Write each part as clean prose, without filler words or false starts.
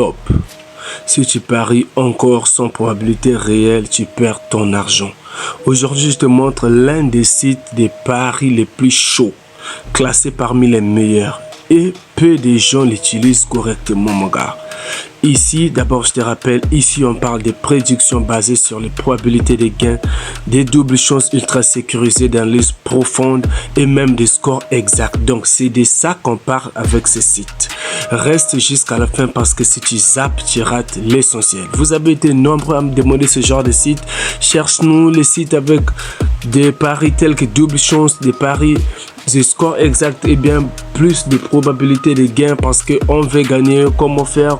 stop. Si tu paries encore sans probabilité réelle, tu perds ton argent. Aujourd'hui, je te montre l'un des sites des paris les plus chauds, classé parmi les meilleurs. Et peu de gens l'utilisent correctement, mon gars. Ici, d'abord, je te rappelle, ici, on parle des prédictions basées sur les probabilités de gains, des doubles chances ultra sécurisées d'analyse profonde et même des scores exacts. Donc, c'est de ça qu'on parle avec ce site. Reste jusqu'à la fin parce que si tu zappes, tu rates l'essentiel. Vous avez été nombreux à me demander ce genre de site. Cherche-nous les sites avec des paris tels que double chance, des paris, des scores exacts et bien plus de probabilité de gain parce qu'on veut gagner. Comment faire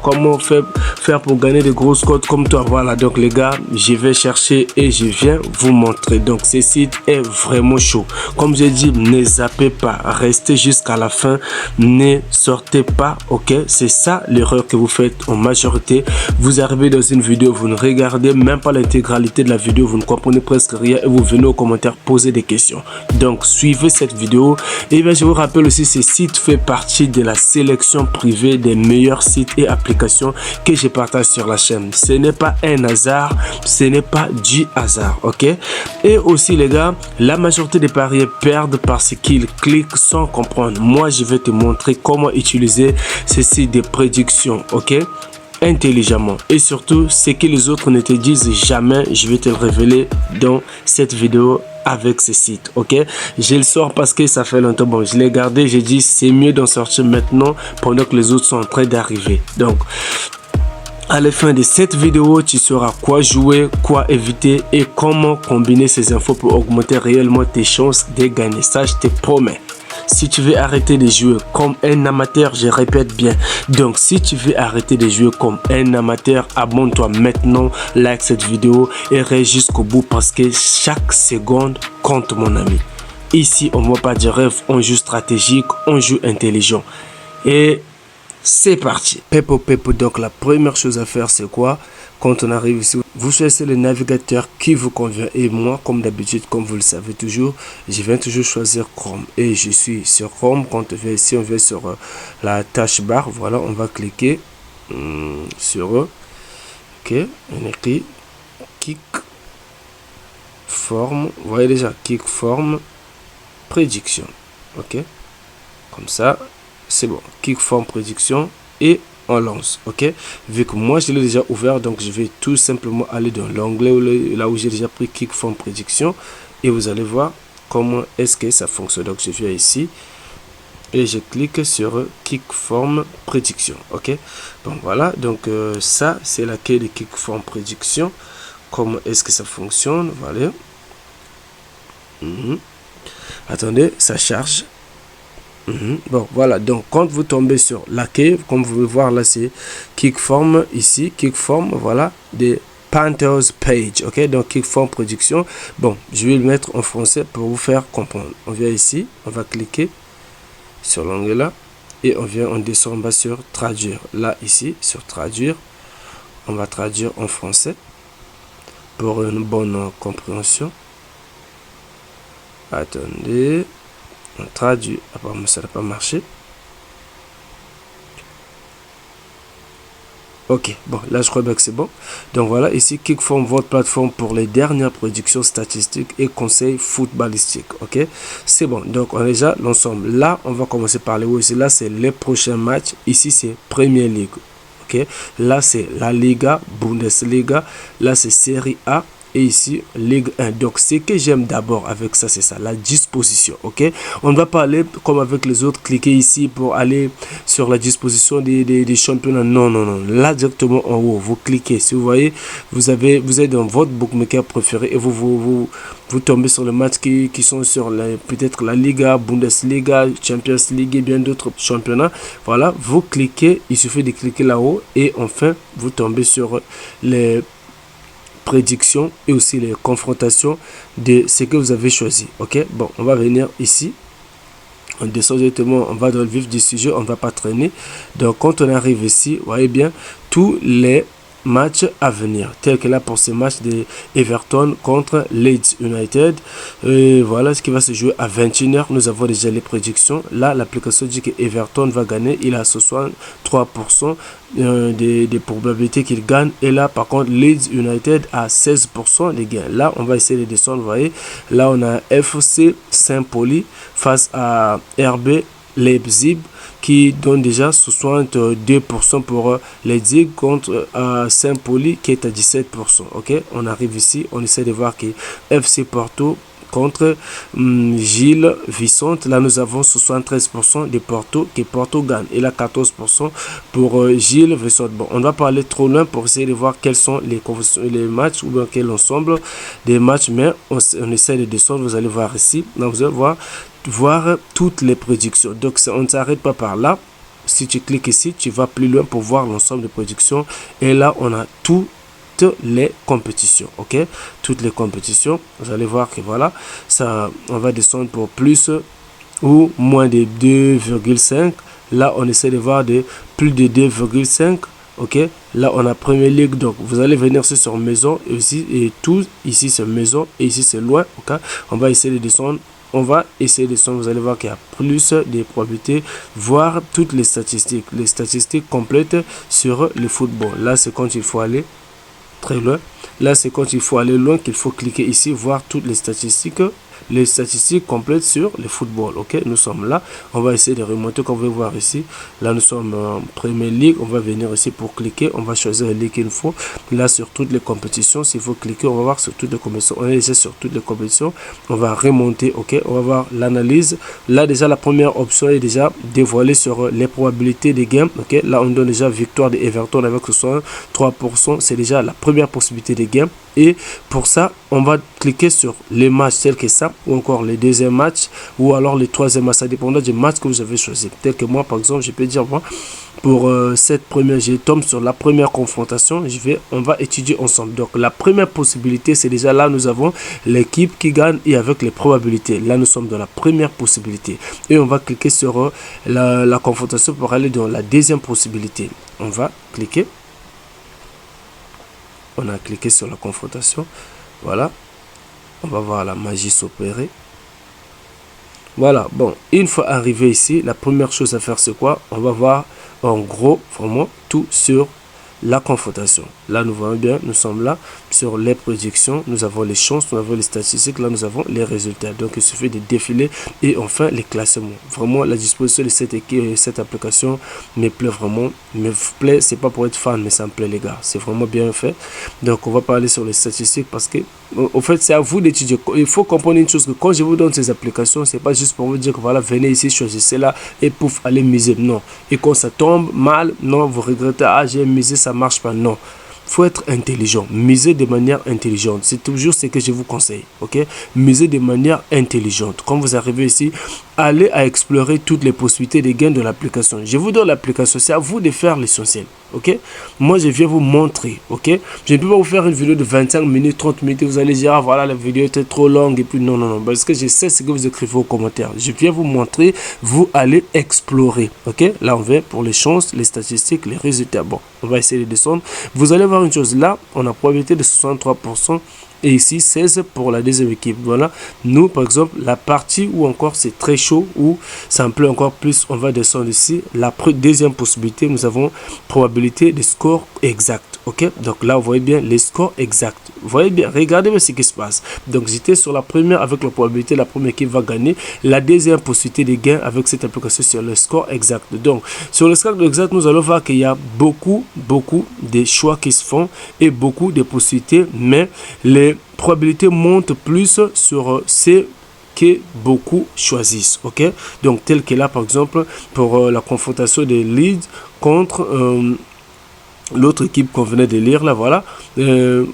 pour gagner des grosses cotes comme toi. Voilà, donc les gars, je vais chercher et je viens vous montrer. Donc ce site est vraiment chaud. Comme j'ai dit, ne zappez pas, restez jusqu'à la fin, ne sortez pas, ok? C'est ça l'erreur que vous faites en majorité. Vous arrivez dans une vidéo, vous ne regardez même pas l'intégralité de la vidéo, vous ne comprenez presque rien et vous venez aux commentaires poser des questions. Donc suivez cette vidéo. Et bien je vous rappelle aussi, ce site fait partie de la sélection privée des meilleurs sites et applications que je partage sur la chaîne. Ce n'est pas un hasard, ce n'est pas du hasard, ok? Et aussi les gars, la majorité des parieurs perdent parce qu'ils cliquent sans comprendre. Moi, je vais te montrer comment utiliser ces sites de prédiction, ok? Intelligemment et surtout ce que les autres ne te disent jamais, je vais te le révéler dans cette vidéo avec ce site, ok? Je le sors parce que ça fait longtemps, bon, je l'ai gardé, j'ai dit c'est mieux d'en sortir maintenant pendant que les autres sont en train d'arriver. Donc à la fin de cette vidéo, tu sauras quoi jouer, quoi éviter et comment combiner ces infos pour augmenter réellement tes chances de gagner. Ça, je te promets. Si tu veux arrêter de jouer comme un amateur, je répète bien. Donc, si tu veux arrêter de jouer comme un amateur, abonne-toi maintenant, like cette vidéo et reste jusqu'au bout parce que chaque seconde compte, mon ami. Ici, on ne voit pas de rêve, on joue stratégique, on joue intelligent. Et c'est parti. Pepo. Donc la première chose à faire, c'est quoi? Quand on arrive ici, vous choisissez le navigateur qui vous convient. Et moi, comme d'habitude, comme vous le savez toujours, je viens toujours choisir Chrome. Et je suis sur Chrome. Quand on vient ici, on vient sur la tâche barre. Voilà, on va cliquer sur eux. Ok, on écrit Kick Form. Vous voyez déjà, Kick Form Prédiction. Ok, comme ça. C'est bon, Kick Form Prédiction et on lance, ok? Vu que moi je l'ai déjà ouvert, donc je vais tout simplement aller dans l'onglet là où j'ai déjà pris Kick Form Prédiction et vous allez voir comment est-ce que ça fonctionne. Donc je viens ici et je clique sur Kick Form Prédiction, ok? Bon voilà, donc ça c'est la clé de Kick Form Prédiction. Comment est-ce que ça fonctionne? Voilà. Attendez, ça charge. Bon voilà, donc quand vous tombez sur la clé, comme vous pouvez voir là, c'est Kick Form ici, Kick Form, voilà, des Panthers Page, ok? Donc Kick Form Prédiction. Bon, je vais le mettre en français pour vous faire comprendre. On vient ici, on va cliquer sur l'onglet là et on descend en bas sur traduire. Là ici sur traduire, on va traduire en français pour une bonne compréhension. Attendez. On traduit, apparemment ça n'a pas marché. Ok, bon, là je crois bien que c'est bon. Donc voilà, ici, Kick Form, votre plateforme pour les dernières prédictions statistiques et conseils footballistiques. Ok, c'est bon. Donc on a déjà l'ensemble. Là, on va commencer par les hauts. Là, c'est les prochains matchs. Ici, c'est Premier League. Ok, là, c'est la Liga, Bundesliga. Là, c'est Série A. Et ici Ligue 1. Donc ce que j'aime d'abord avec ça, c'est ça, la disposition, ok? On ne va pas aller comme avec les autres, cliquer ici pour aller sur la disposition des championnats. Non, là directement en haut, vous cliquez. Si vous voyez, vous êtes dans votre bookmaker préféré et vous tombez sur les matchs qui sont sur peut-être la Liga, Bundesliga, Champions League et bien d'autres championnats. Voilà, vous cliquez, il suffit de cliquer là-haut et enfin vous tombez sur les prédictions et aussi les confrontations de ce que vous avez choisi, ok? Bon, on va venir ici, on descend directement, on va dans le vif du sujet, on va pas traîner. Donc quand on arrive ici, vous voyez bien tous les matchs à venir, tel que là pour ce match de Everton contre Leeds United. Et voilà ce qui va se jouer à 21h. Nous avons déjà les prédictions. Là, l'application dit que Everton va gagner. Il a 63% des probabilités qu'il gagne. Et là, par contre, Leeds United a 16% des gains. Là, on va essayer de descendre. Vous voyez, là, on a FC Saint-Pauli face à RB Leipzig qui donne déjà 62% pour Leipzig contre Saint-Pauli qui est à 17%. Ok, on arrive ici, on essaie de voir que FC Porto contre Gilles Vicente. Là, nous avons 73% de Porto, que Porto gagne. Et là, 14% pour Gilles Vicente. Bon, on ne va pas aller trop loin pour essayer de voir quels sont les matchs ou bien quel ensemble des matchs, mais on essaie de descendre. Vous allez voir ici. Là, vous allez voir toutes les prédictions. Donc, on ne s'arrête pas par là. Si tu cliques ici, tu vas plus loin pour voir l'ensemble des prédictions. Et là, on a toutes les compétitions, ok, toutes les compétitions. Vous allez voir que voilà, ça, on va descendre pour plus ou moins de 2,5. Là, on essaie de voir de plus de 2,5. Ok, là on a Premier League, donc vous allez venir sur maison et aussi et tout ici c'est maison et ici c'est loin. Ok, on va essayer de descendre. On va essayer de descendre. Vous allez voir qu'il y a plus de probabilités, voir toutes les statistiques complètes sur le football. Là, c'est quand il faut aller très loin. Là, c'est quand il faut aller loin qu'il faut cliquer ici, voir toutes les statistiques complètes sur le football. Ok, nous sommes là. On va essayer de remonter, comme vous pouvez voir ici. Là, nous sommes en Premier League. On va venir ici pour cliquer. On va choisir la ligue qu'il faut. Là, sur toutes les compétitions, s'il faut cliquer, on va voir sur toutes les compétitions. On est déjà sur toutes les compétitions. On va remonter. Ok, on va voir l'analyse. Là, déjà, la première option est déjà dévoilée sur les probabilités des gains. Ok, là, on donne déjà victoire de Everton avec 63%. C'est déjà la première possibilité des gains. Et pour ça, on va cliquer sur les matchs tels que ça, ou encore les deuxièmes matchs, ou alors les troisième matchs. Ça dépendra du match que vous avez choisi. Tel que moi, par exemple, je peux dire, moi, pour cette première, je tombe sur la première confrontation. On va étudier ensemble. Donc, la première possibilité, c'est déjà là, nous avons l'équipe qui gagne et avec les probabilités. Là, nous sommes dans la première possibilité. Et on va cliquer sur la confrontation pour aller dans la deuxième possibilité. On va cliquer. On a cliqué sur la confrontation. Voilà. On va voir la magie s'opérer. Voilà. Bon, une fois arrivé ici, la première chose à faire, c'est quoi? On va voir en gros, vraiment, tout sur la confrontation. Là, nous voyons bien, nous sommes là sur les prédictions. Nous avons les chances, nous avons les statistiques. Là, nous avons les résultats. Donc, il suffit de défiler et enfin les classements. Vraiment, la disposition de cette application me plaît vraiment. Me plaît, c'est pas pour être fan, mais ça me plaît, les gars. C'est vraiment bien fait. Donc, on va pas aller sur les statistiques parce que, au fait, c'est à vous d'étudier. Il faut comprendre une chose, que quand je vous donne ces applications, c'est pas juste pour vous dire que voilà, venez ici, choisissez là et pouf, allez miser. Non. Et quand ça tombe mal, non, vous regrettez, ah, j'ai misé, ça marche pas. Non. Faut être intelligent, miser de manière intelligente. C'est toujours ce que je vous conseille, ok? Miser de manière intelligente. Quand vous arrivez ici, allez à explorer toutes les possibilités de gains de l'application. Je vous donne l'application, c'est à vous de faire l'essentiel, ok? Moi, je viens vous montrer, ok? Je ne peux pas vous faire une vidéo de 25 minutes, 30 minutes, vous allez dire, ah voilà, la vidéo était trop longue, et puis non, non, non, parce que je sais ce que vous écrivez aux commentaires. Je viens vous montrer, vous allez explorer, ok? Là, on va pour les chances, les statistiques, les résultats. Bon, on va essayer de descendre. Vous allez voir une chose, là, on a probabilité de 63%. Et ici 16 pour la deuxième équipe. Voilà, nous par exemple la partie où encore c'est très chaud, où ça me plaît encore plus, on va descendre ici. La deuxième possibilité, nous avons probabilité de score exact. Ok, donc là vous voyez bien les scores exacts. Vous voyez bien, regardez ce qui se passe. Donc j'étais sur la première avec la probabilité, la première équipe va gagner. La deuxième possibilité de gain avec cette application sur le score exact. Donc sur le score exact, nous allons voir qu'il y a beaucoup de choix qui se font et beaucoup de possibilités, mais les probabilités montent plus sur ces que beaucoup choisissent, ok? Donc tel que là par exemple pour la confrontation des Leeds contre l'autre équipe qu'on venait de lire là, voilà,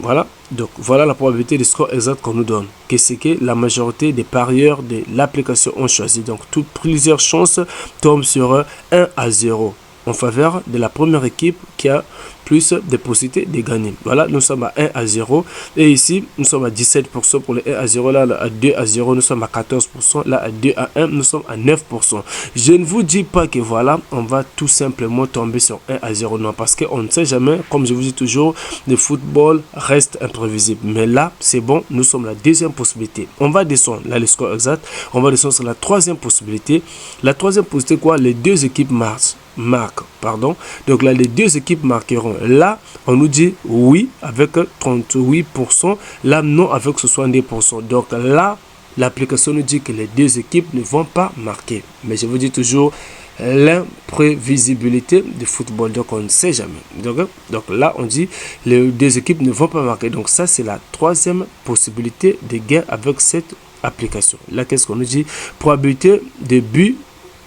voilà. Donc voilà la probabilité de score exact qu'on nous donne, que c'est que la majorité des parieurs de l'application ont choisi. Donc plusieurs chances tombent sur 1 à 0. en faveur de la première équipe qui a plus de possibilités de gagner. Voilà, nous sommes à 1-0. Et ici, nous sommes à 17% pour le 1-0. Là, à 2-0, nous sommes à 14%. Là, à 2-1, nous sommes à 9%. Je ne vous dis pas que voilà, on va tout simplement tomber sur 1-0. Non, parce qu'on ne sait jamais, comme je vous dis toujours, le football reste imprévisible. Mais là, c'est bon, nous sommes à la deuxième possibilité. On va descendre, là, le score exact. On va descendre sur la troisième possibilité. La troisième possibilité, quoi? Les deux équipes marquent, pardon. Donc là, les deux équipes marqueront. Là, on nous dit oui avec 38%, là non avec 70%. Donc là, l'application nous dit que les deux équipes ne vont pas marquer. Mais je vous dis toujours l'imprévisibilité du football. Donc on ne sait jamais. Donc là, on dit les deux équipes ne vont pas marquer. Donc ça, c'est la troisième possibilité de gain avec cette application. Là, qu'est-ce qu'on nous dit? Probabilité de but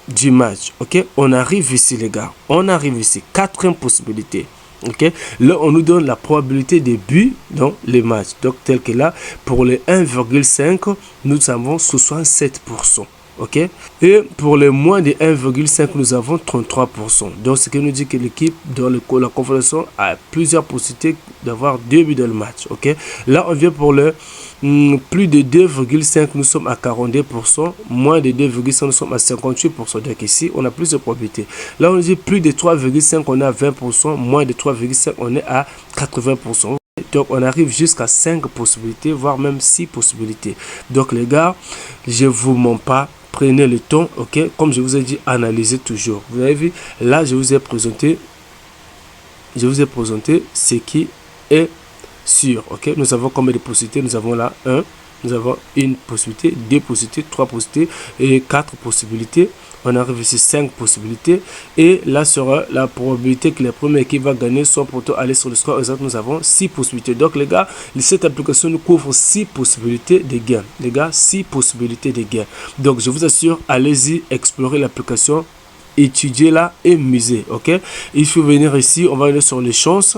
du match. Ok, on arrive ici les gars, on arrive ici, quatrième possibilité. Ok, là on nous donne la probabilité de but dans les matchs. Donc tel que là, pour les 1,5 nous avons 67%. Ok, et pour les moins de 1,5 nous avons 33%. Donc ce qui nous dit que l'équipe dans la confrontation a plusieurs possibilités d'avoir 2 buts dans le match. Ok, là on vient pour le plus de 2,5 nous sommes à 42%, moins de 2,5 nous sommes à 58%. Donc ici on a plus de probabilité. Là on dit plus de 3,5 on est à 20%, moins de 3,5 on est à 80%. Donc on arrive jusqu'à 5 possibilités, voire même 6 possibilités. Donc les gars, je vous mens pas, prenez le temps, ok, comme je vous ai dit, analysez toujours. Vous avez vu, là je vous ai présenté ce qui est sûr. Ok, nous avons combien de possibilités? Nous avons là 1, nous avons une possibilité, 2 possibilités, 3 possibilités et 4 possibilités. On arrive ici 5 possibilités et là sera la probabilité que la première équipe va gagner soit pour aller sur le score exact. Nous avons 6 possibilités. Donc les gars, cette application nous couvre 6 possibilités de gain. Les gars, 6 possibilités de gain. Donc je vous assure, allez-y explorer l'application, étudiez-la et musez. Ok, il faut venir ici, on va aller sur les chances.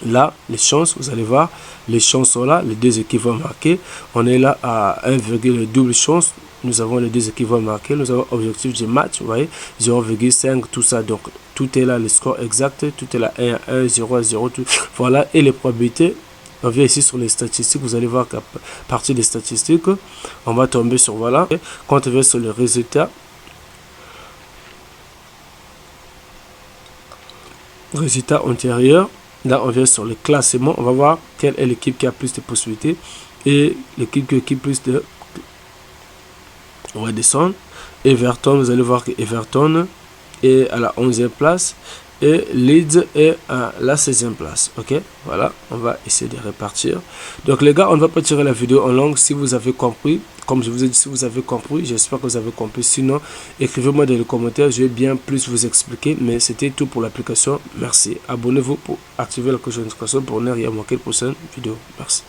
Là, les chances, vous allez voir, les chances sont là, les deux équipes vont marquer. On est là à 1,double chance. Nous avons les deux équipes vont marquer. Nous avons objectif du match, vous voyez, 0,5, tout ça. Donc, tout est là, le score exact, tout est là, 1 à 1, 0 à 0, tout. Voilà, et les probabilités. On vient ici sur les statistiques. Vous allez voir qu'à partir des statistiques, on va tomber sur, voilà. Quand on va sur le résultat antérieur. Là, on vient sur le classement. On va voir quelle est l'équipe qui a plus de possibilités. Et l'équipe qui a plus de... On va descendre. Everton, vous allez voir que Everton est à la 11e place. Et Leeds est à la 16e place. Ok, voilà, on va essayer de répartir. Donc les gars, on ne va pas tirer la vidéo en langue. Si vous avez compris, comme je vous ai dit, si vous avez compris, j'espère que vous avez compris. Sinon, écrivez-moi dans les commentaires, je vais bien plus vous expliquer. Mais c'était tout pour l'application. Merci. Abonnez-vous pour activer la cloche de notification pour ne rien manquer de prochaine vidéo. Merci.